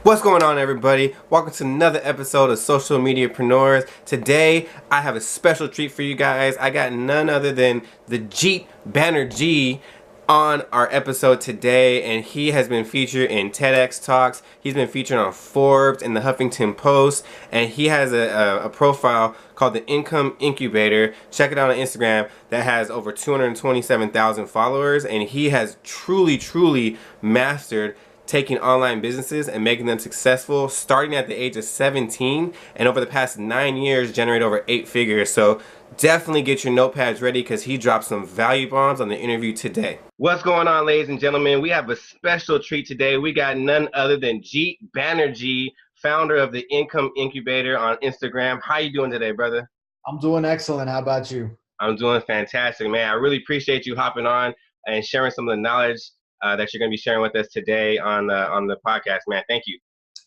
What's going on, everybody? Welcome to another episode of Social MediaPreneurs. Today, I have a special treat for you guys. I got none other than the Jeet Banerjee on our episode today, and he has been featured in Tedx Talks. He's been featured on Forbes and the Huffington Post, and he has a profile called the Income Incubator. Check it out on Instagram. That has over 227,000 followers, and he has truly mastered taking online businesses and making them successful, starting at the age of 17, and over the past 9 years generate over 8 figures. So definitely get your notepads ready, because he dropped some value bombs on the interview today. What's going on, ladies and gentlemen? We have a special treat today. We got none other than Jeet Banerjee, founder of the Income Incubator on Instagram. How you doing today, brother? I'm doing excellent. How about you? I'm doing fantastic, man. I really appreciate you hopping on and sharing some of the knowledge that you're going to be sharing with us today on the podcast, man. Thank you.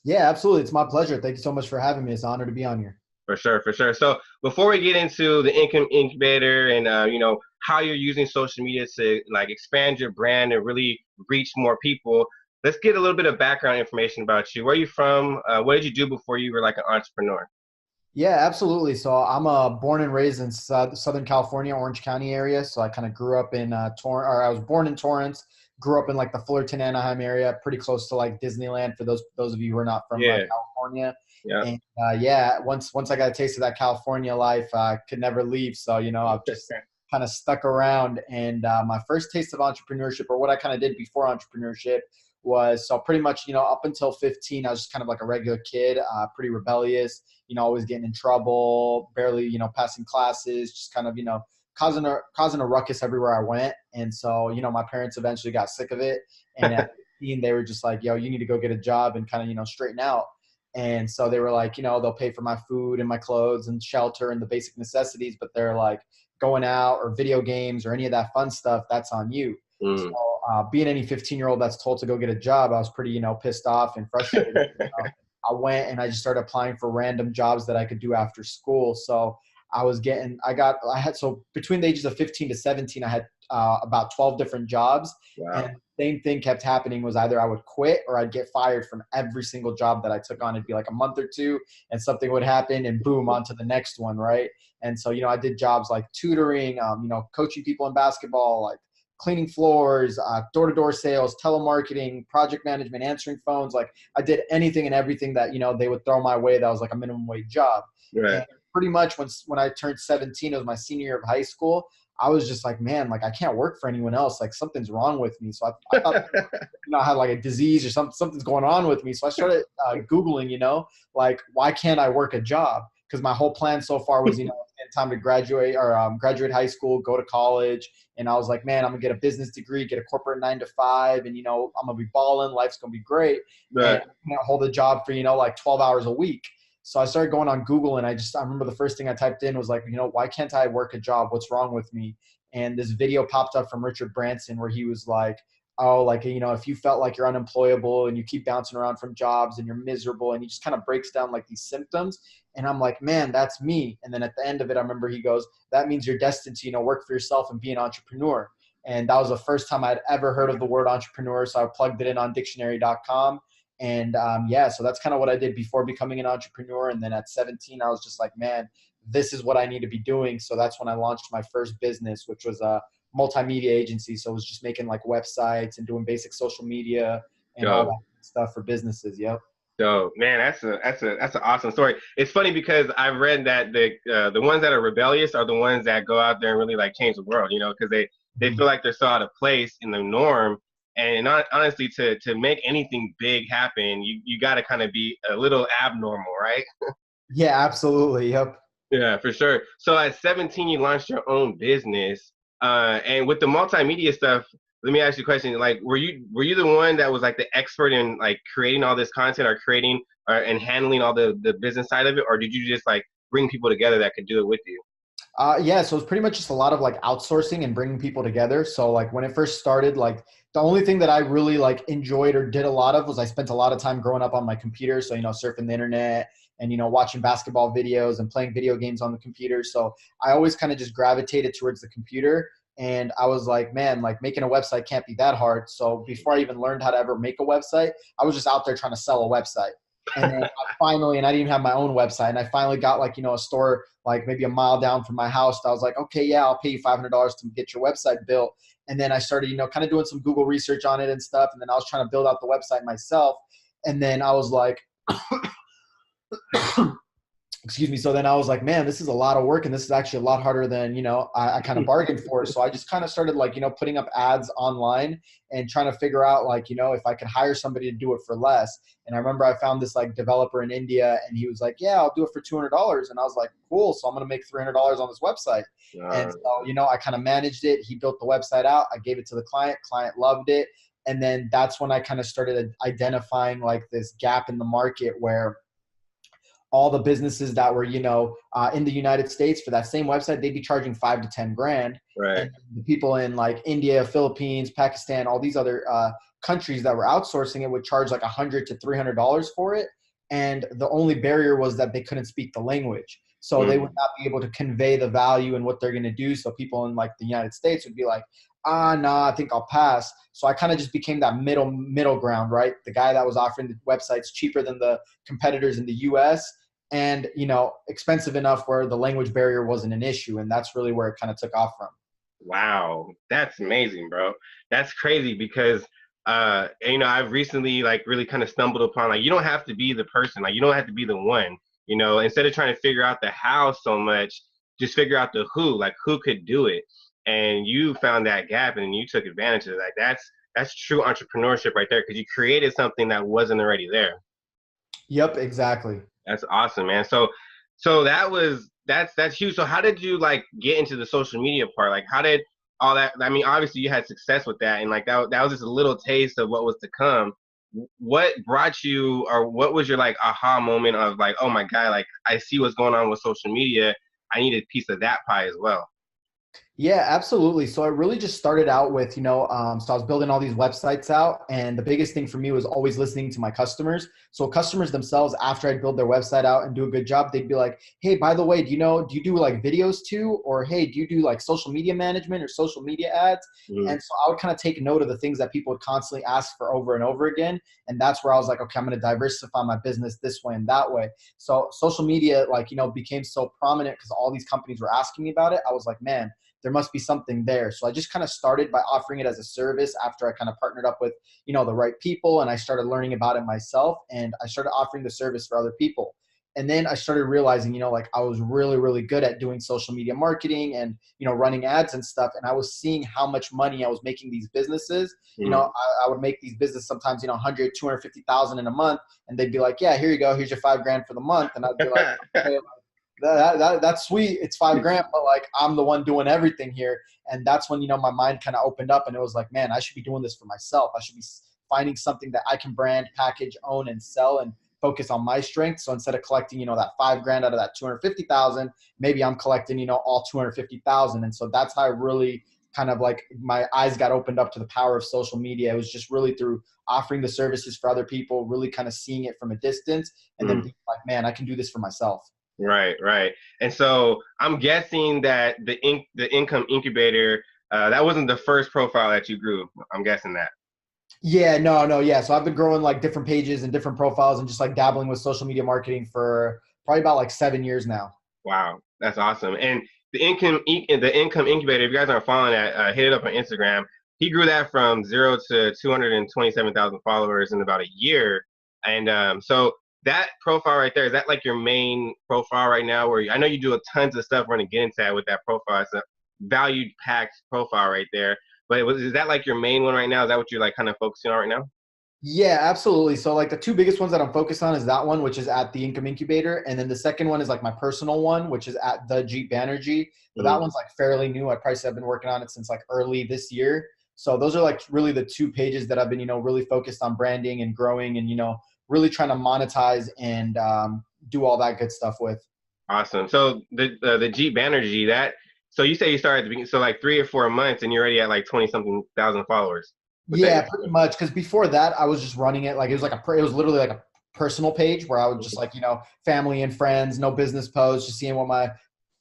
Yeah, absolutely. It's my pleasure. Thank you so much for having me. It's an honor to be on here. For sure. So before we get into the Income Incubator and how you're using social media to like expand your brand and really reach more people, let's get a little bit of background information about you. Where are you from? What did you do before you were like an entrepreneur? Yeah, absolutely. So I'm born and raised in Southern California, Orange County area. So I kind of grew up in Torrance, or I was born in Torrance, grew up in like the Fullerton, Anaheim area, pretty close to like Disneyland for those of you who are not from California. Yeah. And once I got a taste of that California life, I could never leave. So, I've just kind of stuck around. And my first taste of entrepreneurship, or what I kind of did before entrepreneurship, was so pretty much, up until 15, I was just kind of like a regular kid, pretty rebellious, always getting in trouble, barely, passing classes, just kind of, causing a ruckus everywhere I went. And so, my parents eventually got sick of it. And at 15, they were just like, yo, you need to go get a job and kind of, straighten out. And so they were like, they'll pay for my food and my clothes and shelter and the basic necessities, but they're like, going out or video games or any of that fun stuff, that's on you. So being any 15-year-old that's told to go get a job, I was pretty, pissed off and frustrated. I went and I just started applying for random jobs that I could do after school. So so between the ages of 15 to 17, I had about 12 different jobs. Wow. And the same thing kept happening was either I would quit or I'd get fired from every single job that I took on. It'd be like a month or two and something would happen and boom, on to the next one, right? And so, I did jobs like tutoring, coaching people in basketball, like cleaning floors, door-to-door sales, telemarketing, project management, answering phones. Like I did anything and everything that, they would throw my way that was like a minimum wage job. Right. And pretty much when I turned 17, it was my senior year of high school, I was just like, man, like I can't work for anyone else. Like something's wrong with me. So I thought, I had like a disease or something's going on with me. So I started Googling, like why can't I work a job? Because my whole plan so far was, time to graduate or graduate high school, go to college. And I was like, man, I'm gonna get a business degree, get a corporate 9-to-5, and, I'm gonna be balling. Life's gonna be great. Right. And I'm gonna hold a job for, like 12 hours a week. So I started going on Google and I remember the first thing I typed in was like, why can't I work a job? What's wrong with me? And this video popped up from Richard Branson where he was like, oh, like, if you felt like you're unemployable and you keep bouncing around from jobs and you're miserable, and he just kind of breaks down like these symptoms. And I'm like, man, that's me. And then at the end of it, I remember he goes, that means you're destined to, work for yourself and be an entrepreneur. And that was the first time I'd ever heard of the word entrepreneur. So I plugged it in on dictionary.com. And so that's kind of what I did before becoming an entrepreneur. And then at 17, I was just like, man, this is what I need to be doing. So that's when I launched my first business, which was a multimedia agency. So it was just making like websites and doing basic social media and all that stuff for businesses. Yep. So man, that's an awesome story. It's funny because I've read that the ones that are rebellious are the ones that go out there and really like change the world, because they feel like they're so out of place in the norm. And honestly, to make anything big happen, you got to kind of be a little abnormal, right? Yeah, absolutely. Yep. Yeah, for sure. So at 17, you launched your own business. And with the multimedia stuff, let me ask you a question. Like, were you the one that was like the expert in like creating all this content or creating and handling all the business side of it? Or did you just like bring people together that could do it with you? So it's pretty much just a lot of like outsourcing and bringing people together. So like when it first started, like the only thing that I really like enjoyed or did a lot of was I spent a lot of time growing up on my computer. So, surfing the internet and, watching basketball videos and playing video games on the computer. So I always kind of just gravitated towards the computer. And I was like, man, like making a website can't be that hard. So before I even learned how to ever make a website, I was just out there trying to sell a website. And then and I didn't even have my own website. And I finally got like, a store like maybe a mile down from my house. I was like, okay, yeah, I'll pay you $500 to get your website built. And then I started, kind of doing some Google research on it and stuff. And then I was trying to build out the website myself. And then I was like, excuse me. So then I was like, man, this is a lot of work, and this is actually a lot harder than, I kind of bargained for. So I just kind of started like, putting up ads online and trying to figure out like, if I could hire somebody to do it for less. And I remember I found this like developer in India, and he was like, yeah, I'll do it for $200. And I was like, cool. So I'm going to make $300 on this website. And so, I kind of managed it. He built the website out. I gave it to the client. Client loved it. And then that's when I kind of started identifying like this gap in the market where all the businesses that were, in the United States for that same website, they'd be charging $5 to $10 grand. Right. And the people in like India, Philippines, Pakistan, all these other countries that were outsourcing it would charge like $100 to $300 for it. And the only barrier was that they couldn't speak the language. So they would not be able to convey the value and what they're going to do. So people in like the United States would be like, nah, I think I'll pass. So I kind of just became that middle ground, right? The guy that was offering the websites cheaper than the competitors in the US and, expensive enough where the language barrier wasn't an issue. And that's really where it kind of took off from. Wow. That's amazing, bro. That's crazy because, I've recently like really kind of stumbled upon, like, you don't have to be the person, like you don't have to be the one, instead of trying to figure out the how so much, just figure out the who, like who could do it. And you found that gap and you took advantage of it. Like that's true entrepreneurship right there, because you created something that wasn't already there. Yep, exactly. That's awesome, man. So that's huge. So how did you like get into the social media part? Like how did all that, I mean, obviously you had success with that, and like that was just a little taste of what was to come. What brought you, or what was your like aha moment of like, oh my God, like I see what's going on with social media. I need a piece of that pie as well. Yeah, absolutely. So it really just started out with, so I was building all these websites out, and the biggest thing for me was always listening to my customers. So customers themselves, after I'd build their website out and do a good job, they'd be like, hey, by the way, do you do like videos too? Or, hey, do you do like social media management or social media ads? And so I would kind of take note of the things that people would constantly ask for over and over again. And that's where I was like, okay, I'm going to diversify my business this way and that way. So social media, like, became so prominent because all these companies were asking me about it. I was like, man, there must be something there. So I just kind of started by offering it as a service after I kind of partnered up with, the right people, and I started learning about it myself, and I started offering the service for other people. And then I started realizing, like I was really, really good at doing social media marketing and, running ads and stuff. And I was seeing how much money I was making these businesses. I would make these businesses sometimes, 100, 250,000 in a month. And they'd be like, yeah, here you go. Here's your $5 grand for the month. And I'd be like, okay, that's sweet. It's $5 grand, but like I'm the one doing everything here. And that's when, my mind kind of opened up, and it was like, man, I should be doing this for myself. I should be finding something that I can brand, package, own, and sell, and focus on my strengths. So instead of collecting, that $5 grand out of that 250,000, maybe I'm collecting, all 250,000. And so that's how I really kind of like my eyes got opened up to the power of social media. It was just really through offering the services for other people, really kind of seeing it from a distance, and then being like, man, I can do this for myself. Right. And so I'm guessing that the Income Incubator, that wasn't the first profile that you grew. I'm guessing that. Yeah, no. Yeah. So I've been growing like different pages and different profiles and just like dabbling with social media marketing for probably about like 7 years now. Wow. That's awesome. And the Income Incubator, if you guys aren't following that, hit it up on Instagram. He grew that from 0 to 227,000 followers in about a year. And so that profile right there, is that like your main profile right now? Where I know you do tons of stuff. We're going to get into that with that profile. It's a value packed profile right there. But is that like your main one right now? Is that what you're like kind of focusing on right now? Yeah, absolutely. So like the two biggest ones that I'm focused on is that one, which is at the Income Incubator. And then the second one is like my personal one, which is at the Jeet Banerjee. But that one's like fairly new. I probably have been working on it since like early this year. So those are like really the two pages that I've been, really focused on branding and growing and, really trying to monetize and do all that good stuff with. Awesome. So the Jeet Banerjee, so you say you started at the beginning, so like 3 or 4 months, and you're already at like 20 something thousand followers. Yeah, pretty much. Because before that, I was just running it like it was literally like a personal page where I would just like family and friends, no business posts, just seeing what my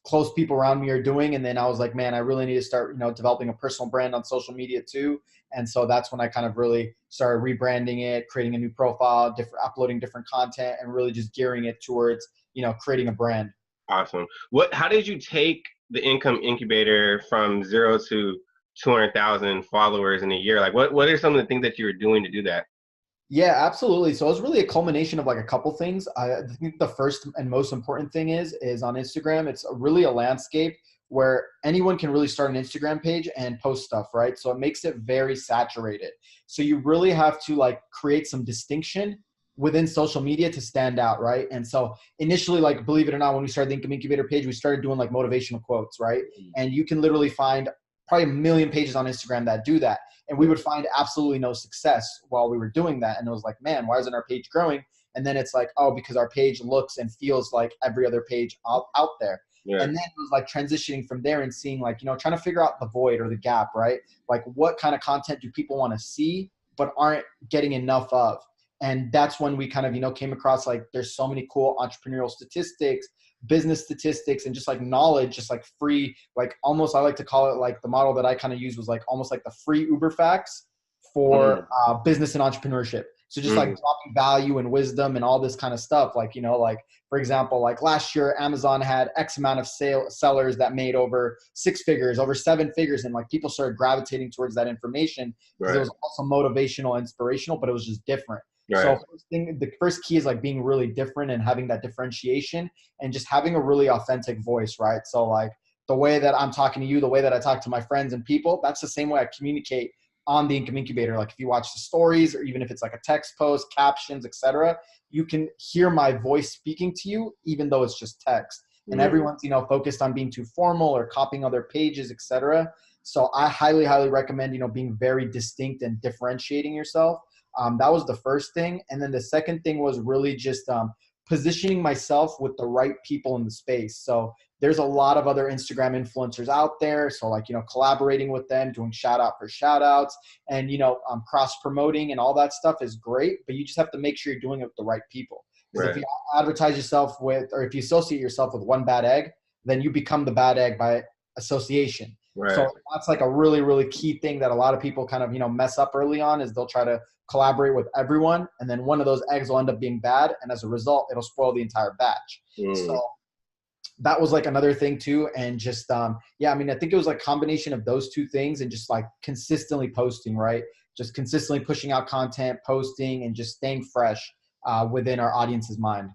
close people around me are doing. And then I was like, man, I really need to start, developing a personal brand on social media too. And so that's when I kind of really started rebranding it, creating a new profile, uploading different content, and really just gearing it towards, creating a brand. Awesome. How did you take the Income Incubator from 0 to 200,000 followers in a year? Like, what are some of the things that you were doing to do that? Yeah, absolutely. So it was really a culmination of like a couple things. I think the first and most important thing is on Instagram, it's really a landscape where anyone can really start an Instagram page and post stuff, right? So it makes it very saturated. So you really have to like create some distinction within social media to stand out, right? And so initially, like, believe it or not, when we started the Income Incubator page, we started doing like motivational quotes, right? And you can literally find probably a million pages on Instagram that do that. And we would find absolutely no success while we were doing that. And it was like, man, why isn't our page growing? And then it's like, oh, because our page looks and feels like every other page out there. Yeah. And then it was like transitioning from there and seeing like, trying to figure out the void or the gap, right? Like what kind of content do people want to see but aren't getting enough of? And that's when we kind of, came across like there's so many cool entrepreneurial statistics, business statistics, and just like knowledge, just like free, like almost, I like to call it like the model that I kind of use was like almost like the free Uber facts for business and entrepreneurship. So just like dropping value and wisdom and all this kind of stuff. Like, like for example, like last year, Amazon had X amount of sellers that made over 6 figures, over 7 figures. And like people started gravitating towards that information because it was also motivational, inspirational, but it was just different. Right. So the first key is like being really different and having that differentiation and just having a really authentic voice, right? So like the way that I'm talking to you, the way that I talk to my friends and people, that's the same way I communicate on the Income Incubator. Like if you watch the stories or even if it's like a text post, captions, etc., you can hear my voice speaking to you, even though it's just text. And everyone's, focused on being too formal or copying other pages, etc. So I highly, highly recommend, being very distinct and differentiating yourself. That was the first thing. And then the second thing was really just positioning myself with the right people in the space. So there's a lot of other Instagram influencers out there. So like, collaborating with them, doing shout out for shout outs and, cross promoting and all that stuff is great, but you just have to make sure you're doing it with the right people. Because if you advertise yourself with, or if you associate yourself with one bad egg, then you become the bad egg by association. Right. So that's like a really, really key thing that a lot of people kind of, mess up early on is they'll try to collaborate with everyone. And then one of those eggs will end up being bad. And as a result, it'll spoil the entire batch. So that was like another thing too. And just, I think it was like a combination of those two things and just like consistently posting, right? Just consistently pushing out content, posting, and just staying fresh within our audience's mind.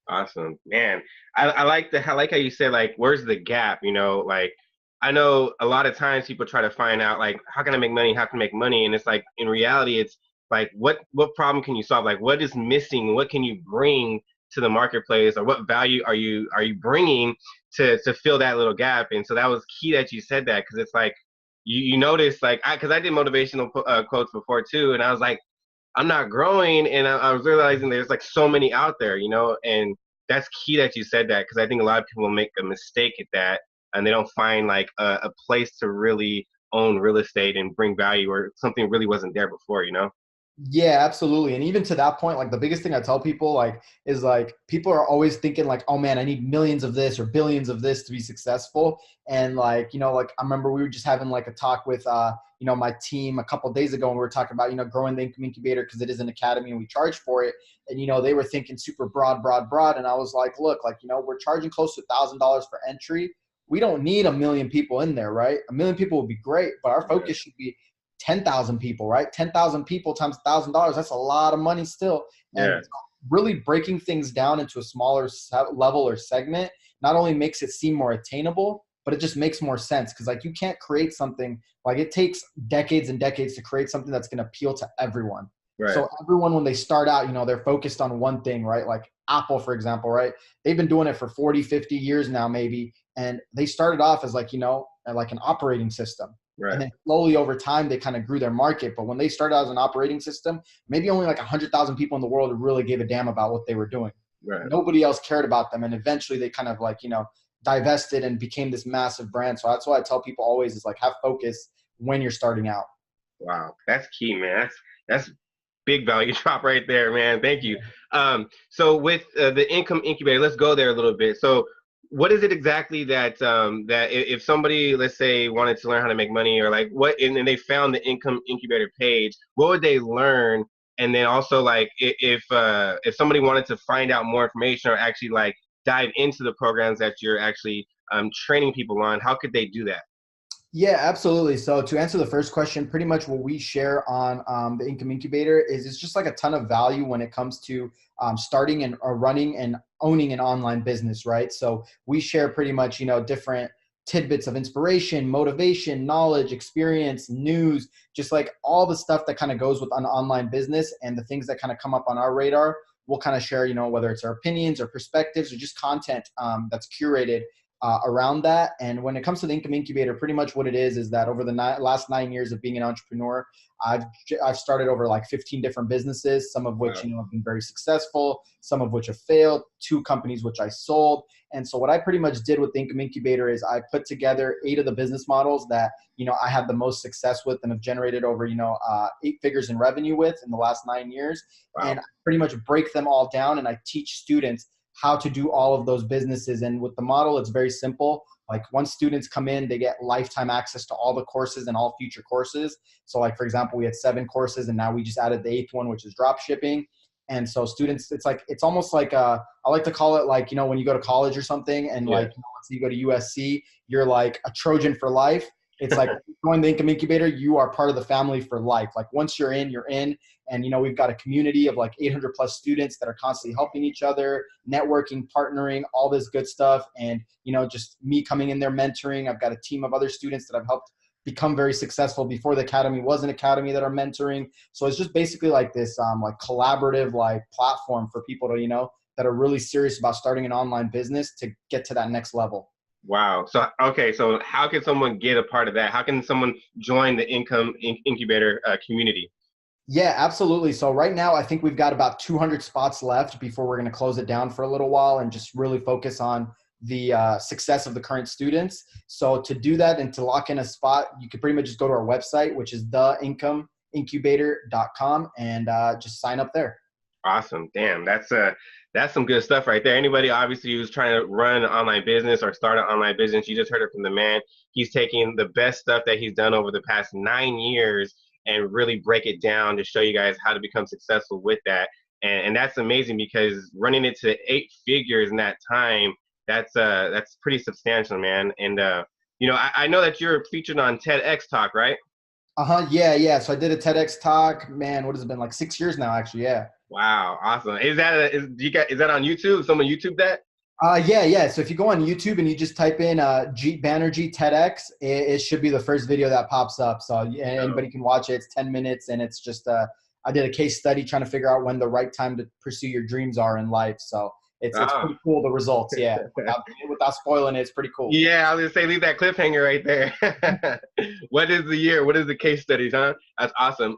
Awesome, man. I like how you said, like, where's the gap? Like, I know a lot of times people try to find out, like, how can I make money? How can I make money? And it's like, in reality, it's like, what problem can you solve? Like, what is missing? What can you bring to the marketplace, or what value are you bringing to fill that little gap? And so that was key that you said that, because it's like you notice, like, because I did motivational quotes before too, and I was like, I'm not growing, and I was realizing there's like so many out there, and that's key that you said that, because I think a lot of people make a mistake at that, and they don't find like a place to really own real estate and bring value, or something really wasn't there before. Yeah, absolutely. And even to that point, like the biggest thing I tell people like is like people are always thinking like, oh man, I need millions of this or billions of this to be successful. And like, like I remember we were just having like a talk with my team a couple of days ago, and we were talking about, growing the Income Incubator because it is an academy and we charge for it. And they were thinking super broad. And I was like, look, like, we're charging close to $1,000 for entry. We don't need a million people in there, right? A million people would be great, but our focus should be 10,000 people, right? 10,000 people times $1,000. That's a lot of money still. And really breaking things down into a smaller level or segment not only makes it seem more attainable, but it just makes more sense. Cause like you can't create something, like it takes decades and decades to create something that's going to appeal to everyone. Right. So everyone, when they start out, they're focused on one thing, right? Like Apple, for example, right? They've been doing it for 40, 50 years now, maybe. And they started off as like, like an operating system. Right. And then slowly over time, they kind of grew their market. But when they started out as an operating system, maybe only like 100,000 people in the world really gave a damn about what they were doing. Right. Nobody else cared about them. And eventually they kind of like, divested and became this massive brand. So that's why I tell people always is like have focus when you're starting out. Wow. That's key, man. That's big value drop right there, man. Thank you. So with the Income Incubator, let's go there a little bit. So what is it exactly that if somebody, let's say, wanted to learn how to make money, or like what, and then they found the Income Incubator page, what would they learn? And then also, like, if somebody wanted to find out more information or actually like dive into the programs that you're actually training people on, how could they do that? Yeah, absolutely. So to answer the first question, pretty much what we share on the Income Incubator is it's just like a ton of value when it comes to starting and running and owning an online business, right? So we share pretty much, different tidbits of inspiration, motivation, knowledge, experience, news, just like all the stuff that kind of goes with an online business and the things that kind of come up on our radar. We'll kind of share, whether it's our opinions or perspectives or just content that's curated around that. And when it comes to the Income Incubator, pretty much what it is that over the last 9 years of being an entrepreneur, I've started over like 15 different businesses, some of which Wow. have been very successful, some of which have failed, 2 companies which I sold. And so what I pretty much did with the Income Incubator is I put together 8 of the business models that I had the most success with and have generated over 8 figures in revenue with in the last 9 years. And Wow. I pretty much break them all down and I teach students how to do all of those businesses. And with the model, it's very simple. Like once students come in, they get lifetime access to all the courses and all future courses. So like, for example, we had 7 courses and now we just added the 8th one, which is drop shipping. And so students, it's almost like, I like to call it like, when you go to college or something and Yeah. like, let's say you go to USC, you're like a Trojan for life. It's like join the Income Incubator, you are part of the family for life. Like once you're in, you're in. And, we've got a community of like 800 plus students that are constantly helping each other, networking, partnering, all this good stuff. And, just me coming in there mentoring. I've got a team of other students that I've helped become very successful before the academy was an academy that are mentoring. So it's just basically like this like collaborative like platform for people to, that are really serious about starting an online business to get to that next level. Wow. So, okay. So, how can someone get a part of that? How can someone join the Incubator community? Yeah, absolutely. So right now, I think we've got about 200 spots left before we're going to close it down for a little while and just really focus on the success of the current students. So to do that and to lock in a spot, you could pretty much just go to our website, which is theincomeincubator.com, and just sign up there. Awesome. Damn, that's some good stuff right there. Anybody obviously who's trying to run an online business or start an online business, you just heard it from the man. He's taking the best stuff that he's done over the past 9 years and really break it down to show you guys how to become successful with that. And that's amazing because running it to 8 figures in that time, that's pretty substantial, man. And I know that you're featured on TEDx Talk, right? Yeah, yeah. So I did a TEDx talk, man, what has it been, like 6 years now, actually, yeah. Wow, awesome. Is that on YouTube? Someone YouTube that? Yeah, yeah. So if you go on YouTube and you just type in Jeet Banerjee TEDx, it should be the first video that pops up. So anybody can watch it. It's 10 minutes and it's just, I did a case study trying to figure out when the right time to pursue your dreams are in life. So it's Oh. pretty cool, the results. Yeah. Without spoiling it, it's pretty cool. Yeah, I was gonna say leave that cliffhanger right there. What is the year? What is the case studies, huh? That's awesome.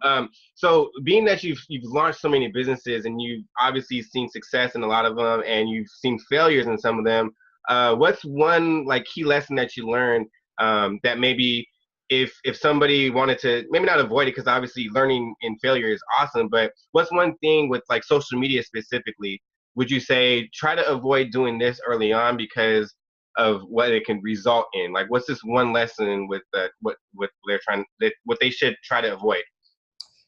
So being that you've launched so many businesses and you've obviously seen success in a lot of them and you've seen failures in some of them, what's one like key lesson that you learned that maybe if somebody wanted to maybe not avoid it because obviously learning in failure is awesome, but what's one thing with like social media specifically? Would you say try to avoid doing this early on because of what it can result in? Like, what's this one lesson with what they're what they should try to avoid?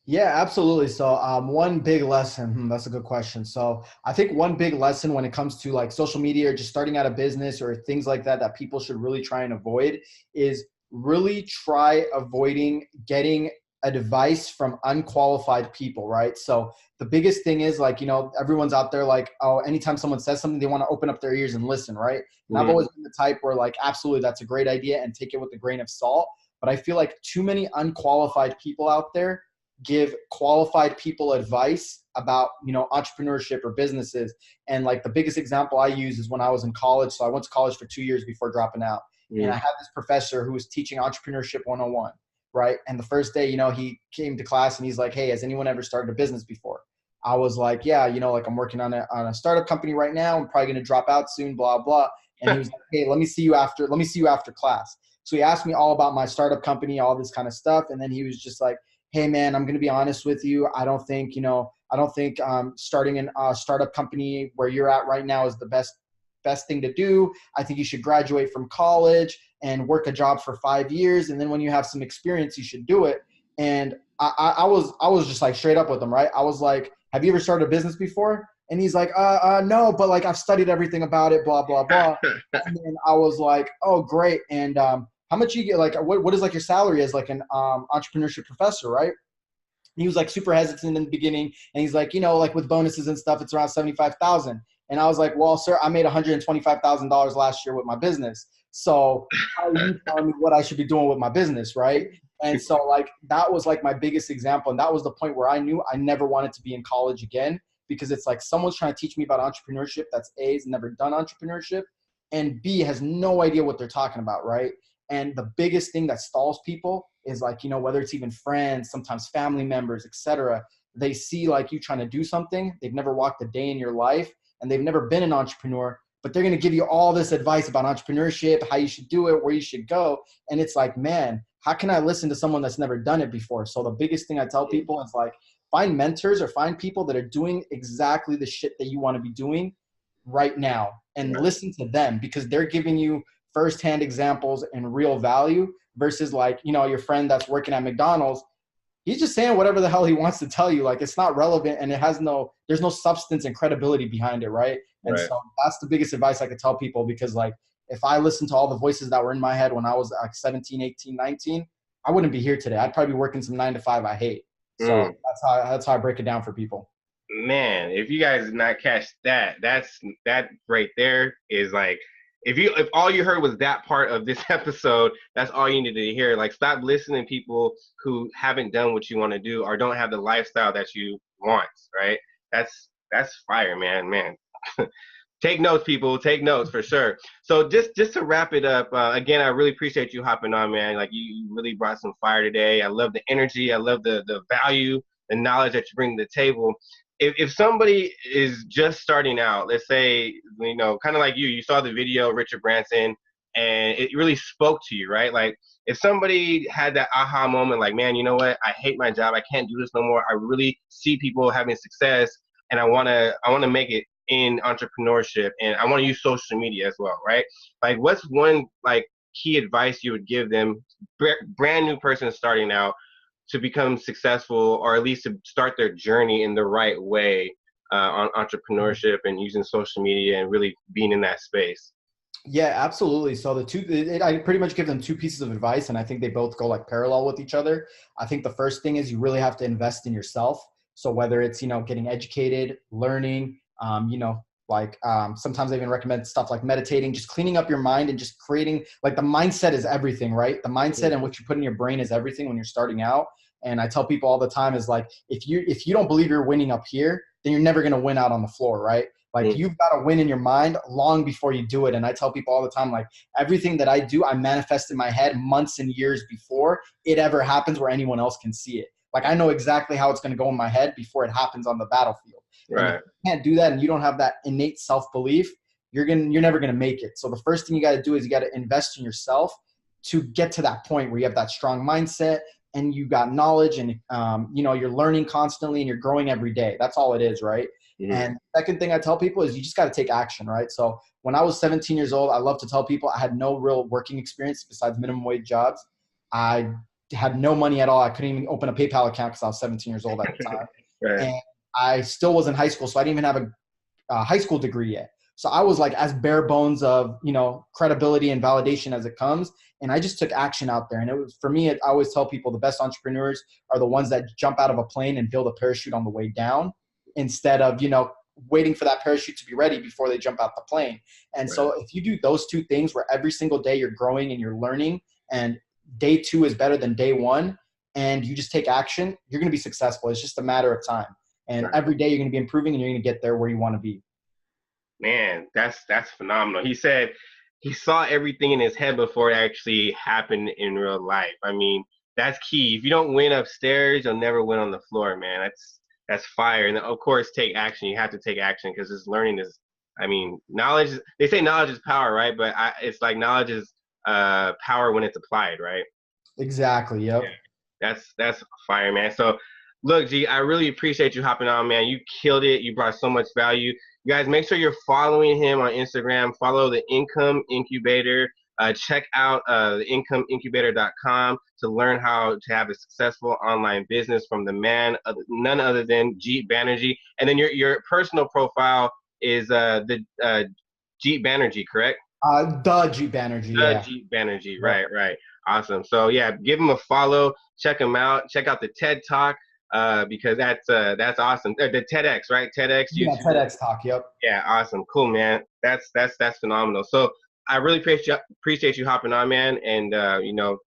Yeah, absolutely. So one big lesson, that's a good question. So I think one big lesson when it comes to like social media or just starting out a business or things like that, that people should really try and avoid is really try avoiding getting advice from unqualified people, right? So the biggest thing is like, everyone's out there like, oh, anytime someone says something, they want to open up their ears and listen, right? And I've Mm-hmm. always been the type where like, absolutely, that's a great idea and take it with a grain of salt. But I feel like too many unqualified people out there give qualified people advice about entrepreneurship or businesses. And like the biggest example I use is when I was in college. So I went to college for 2 years before dropping out, and I had this professor who was teaching entrepreneurship 101, right? And the first day, he came to class and he's like, hey, has anyone ever started a business before? I was like, yeah, like I'm working on a startup company right now, I'm probably going to drop out soon, blah blah. And he was like, hey, let me see you after class. So he asked me all about my startup company, all this kind of stuff. And then he was just like, hey man, I'm going to be honest with you. I don't think starting a startup company where you're at right now is the best best thing to do. I think you should graduate from college and work a job for 5 years. And then when you have some experience, you should do it. And I was just like straight up with him, right? I was like, have you ever started a business before? And he's like, no, but like I've studied everything about it, blah, blah, blah. And then I was like, oh, great. And how much you get? Like, what is like your salary as like an entrepreneurship professor, right? He was like super hesitant in the beginning. And he's like, like with bonuses and stuff, it's around 75,000. And I was like, well, sir, I made $125,000 last year with my business. So how are you telling me what I should be doing with my business, right? And so like that was like my biggest example. And that was the point where I knew I never wanted to be in college again, because it's like someone's trying to teach me about entrepreneurship that's A, has never done entrepreneurship, and B, has no idea what they're talking about, right? And the biggest thing that stalls people is like, whether it's even friends, sometimes family members, etc. They see like you trying to do something. They've never walked a day in your life and they've never been an entrepreneur, but they're going to give you all this advice about entrepreneurship, how you should do it, where you should go. And it's like, man, how can I listen to someone that's never done it before? So the biggest thing I tell people is like, find mentors or find people that are doing exactly the shit that you want to be doing right now, and listen to them, because they're giving you firsthand examples and real value versus like, your friend that's working at McDonald's. He's just saying whatever the hell he wants to tell you. Like, it's not relevant and there's no substance and credibility behind it. Right. And so that's the biggest advice I could tell people, because like, if I listened to all the voices that were in my head when I was like 17, 18, 19, I wouldn't be here today. I'd probably be working some 9 to 5 I hate. So that's how I break it down for people. Man, if you guys did not catch that right there is like, if all you heard was that part of this episode, that's all you needed to hear. Like, stop listening to people who haven't done what you want to do or don't have the lifestyle that you want, right? That's fire, man. Take notes, people. Take notes for sure. So just to wrap it up, again, I really appreciate you hopping on, man. Like, you really brought some fire today. I love the energy. I love the value, the knowledge that you bring to the table. If somebody is just starting out, let's say, kind of like you saw the video, Richard Branson, and it really spoke to you, right? Like, if somebody had that aha moment, like, man, you know what? I hate my job. I can't do this no more. I really see people having success, and I want to make it in entrepreneurship, and I want to use social media as well, right? Like, what's one like key advice you would give them, brand new person starting out, to become successful, or at least to start their journey in the right way on entrepreneurship and using social media and really being in that space? Yeah, absolutely. So I pretty much give them 2 pieces of advice, and I think they both go like parallel with each other. I think the first thing is you really have to invest in yourself. So whether it's, getting educated, learning, sometimes I even recommend stuff like meditating, just cleaning up your mind and just creating, like, the mindset is everything, right? The mindset and what you put in your brain is everything when you're starting out. And I tell people all the time is like, if you don't believe you're winning up here, then you're never going to win out on the floor, right? Like, you've got to win in your mind long before you do it. And I tell people all the time, like, everything that I do, I manifest in my head months and years before it ever happens where anyone else can see it. Like, I know exactly how it's going to go in my head before it happens on the battlefield. Right. And if you can't do that and you don't have that innate self-belief, you're never going to make it. So the first thing you got to do is you got to invest in yourself to get to that point where you have that strong mindset and you got knowledge and, you're learning constantly and you're growing every day. That's all it is, right? Mm-hmm. And the second thing I tell people is you just got to take action, right? So when I was 17 years old, I love to tell people I had no real working experience besides minimum wage jobs. I had no money at all. I couldn't even open a PayPal account because I was 17 years old at the time. Right. And I still was in high school, so I didn't even have a high school degree yet. So I was like as bare bones of, credibility and validation as it comes. And I just took action out there. And it was, for me, I always tell people the best entrepreneurs are the ones that jump out of a plane and build a parachute on the way down instead of, waiting for that parachute to be ready before they jump out the plane. And so if you do those 2 things where every single day you're growing and you're learning, and day 2 is better than day 1, and you just take action, you're going to be successful. It's just a matter of time. And every day you're going to be improving and you're going to get there where you want to be. Man, that's phenomenal. He said he saw everything in his head before it actually happened in real life. I mean, that's key. If you don't win upstairs, you'll never win on the floor, man. That's fire. And of course, take action. You have to take action, because this learning is, knowledge. They say knowledge is power, right? But it's like knowledge is power when it's applied, right? Exactly. Yep. Yeah. That's fire, man. So look, G, I really appreciate you hopping on, man. You killed it. You brought so much value. You guys, make sure you're following him on Instagram. Follow the Income Incubator. Check out theincomeincubator.com to learn how to have a successful online business from the man, none other than Jeet Banerjee. And then your personal profile is the Jeet Banerjee, correct? The Jeet Banerjee, The yeah. Jeet Banerjee, Yep. right. Awesome. So yeah, give him a follow, check him out, check out the TED Talk, because that's awesome. The TEDx, right? TEDx Yeah, YouTube. TEDx Talk, yep. Yeah, awesome, cool, man. That's phenomenal. So I really appreciate you hopping on, man, and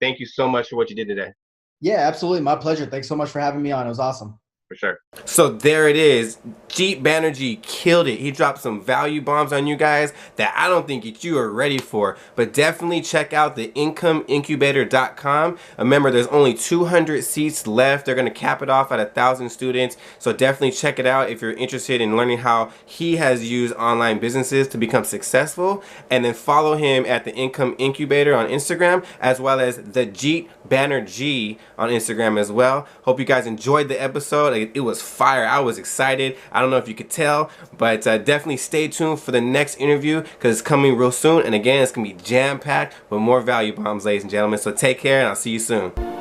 thank you so much for what you did today. Yeah, absolutely. My pleasure. Thanks so much for having me on. It was awesome. For sure. So there it is. Jeet Banerjee killed it. He dropped some value bombs on you guys that I don't think you are ready for. But definitely check out the IncomeIncubator.com. Remember, there's only 200 seats left. They're going to cap it off at 1,000 students. So definitely check it out if you're interested in learning how he has used online businesses to become successful. And then follow him at the Income Incubator on Instagram, as well as the Jeet Banerjee on Instagram as well. Hope you guys enjoyed the episode. It was fire. I was excited. I don't know if you could tell, but definitely stay tuned for the next interview because it's coming real soon. And again, it's going to be jam-packed with more value bombs, ladies and gentlemen. So take care, and I'll see you soon.